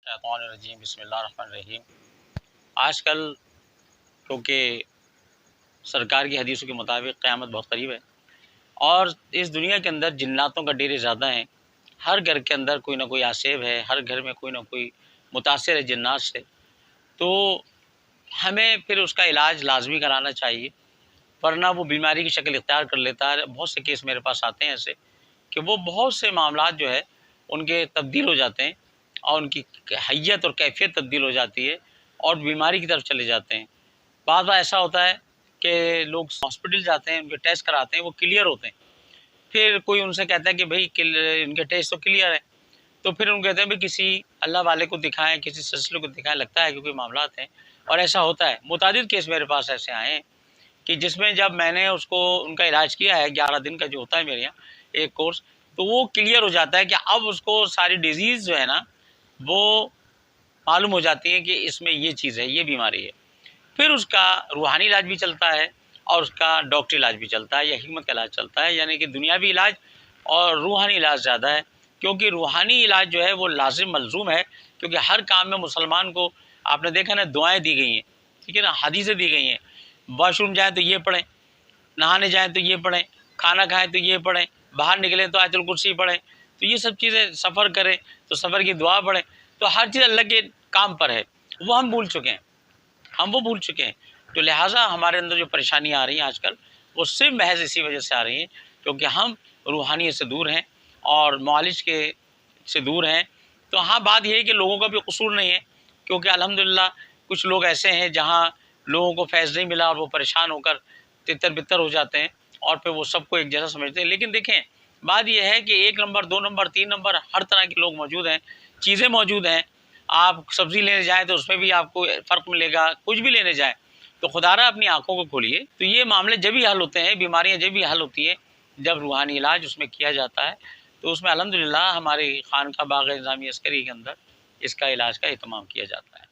شیطان الرجیم بسم اللہ الرحمن الرحیم۔ آج کل کیونکہ سرکار کی حدیثوں کے مطابق قیامت بہت قریب ہے اور اس دنیا کے اندر جناتوں کا ڈیرے زیادہ ہیں۔ ہر گھر کے اندر کوئی نہ کوئی آسیب ہے، ہر گھر میں کوئی نہ کوئی متاثر ہے جنات سے، تو ہمیں پھر اس کا علاج لازمی کرانا چاہیے، ورنہ وہ بیماری کی شکل اختیار کر لیتا ہے۔ بہت سے کیس میرے پاس آتے ہیں ایسے کہ وہ بہت سے معاملات جو ہے ان کے تبدیل ہو جاتے ہیں اور ان کی حیت اور کیفیت تبدیل ہو جاتی ہے اور بیماری کی طرف چلے جاتے ہیں۔ بعض بار ایسا ہوتا ہے کہ لوگ ہاسپٹل جاتے ہیں، ان کے ٹیسٹ کراتے ہیں، وہ کلیئر ہوتے ہیں، پھر کوئی ان سے کہتا ہے کہ بھائی ان کے ٹیسٹ تو کلیئر ہے، تو پھر ان کہتے ہیں بھائی کسی اللہ والے کو دکھائیں، کسی سلسلے کو دکھائیں، لگتا ہے کہ کوئی معاملات ہیں، اور ایسا ہوتا ہے۔ متعدد کیس میرے پاس ایسے آئے ہیں کہ جس میں جب میں نے اس کو ان کا علاج کیا ہے 11 دن کا جو ہوتا ہے میرے یہاں ایک کورس، تو وہ کلیئر ہو جاتا ہے کہ اب اس کو ساری ڈیزیز جو ہے نا وہ معلوم ہو جاتی ہے کہ اس میں یہ چیز ہے، یہ بیماری ہے۔ پھر اس کا روحانی علاج بھی چلتا ہے اور اس کا ڈاکٹری علاج بھی چلتا ہے یا حکمت کا علاج چلتا ہے، یعنی کہ دنیاوی علاج اور روحانی علاج زیادہ ہے، کیونکہ روحانی علاج جو ہے وہ لازم ملزوم ہے، کیونکہ ہر کام میں مسلمان کو آپ نے دیکھا نا دعائیں دی گئی ہیں، ٹھیک ہے نا، حدیثیں دی گئی ہیں، واش روم جائیں تو یہ پڑھیں، نہانے جائیں تو یہ پڑھیں، کھانا کھائیں تو یہ پڑھیں، باہر نکلیں تو آیت الکرسی پڑھیں، تو یہ سب چیزیں، سفر کریں تو سفر کی دعا پڑھیں، تو ہر چیز اللہ کے کام پر ہے، وہ ہم بھول چکے ہیں، تو لہٰذا ہمارے اندر جو پریشانیاں آ رہی ہیں آج کل وہ صرف محض اسی وجہ سے آ رہی ہیں کیونکہ ہم روحانیت سے دور ہیں اور معالج کے سے دور ہیں۔ تو ہاں بات یہ ہے کہ لوگوں کا بھی قصور نہیں ہے، کیونکہ الحمدللہ کچھ لوگ ایسے ہیں جہاں لوگوں کو فیض نہیں ملا اور وہ پریشان ہو کر تتر بتر ہو جاتے ہیں اور پھر وہ سب کو ایک جیسا سمجھتے ہیں۔ لیکن دیکھیں بات یہ ہے کہ 1 نمبر 2 نمبر 3 نمبر ہر طرح کے لوگ موجود ہیں، چیزیں موجود ہیں۔ آپ سبزی لینے جائیں تو اس میں بھی آپ کو فرق ملے گا، کچھ بھی لینے جائیں تو خدا را اپنی آنکھوں کو کھولیے۔ تو یہ معاملے جب ہی حل ہوتے ہیں، بیماریاں جب ہی حل ہوتی ہیں جب روحانی علاج اس میں کیا جاتا ہے، تو اس میں الحمدللہ ہماری خانقاہ باغ نظامیہ عسکری کے اندر اس کا علاج کا اہتمام کیا جاتا ہے۔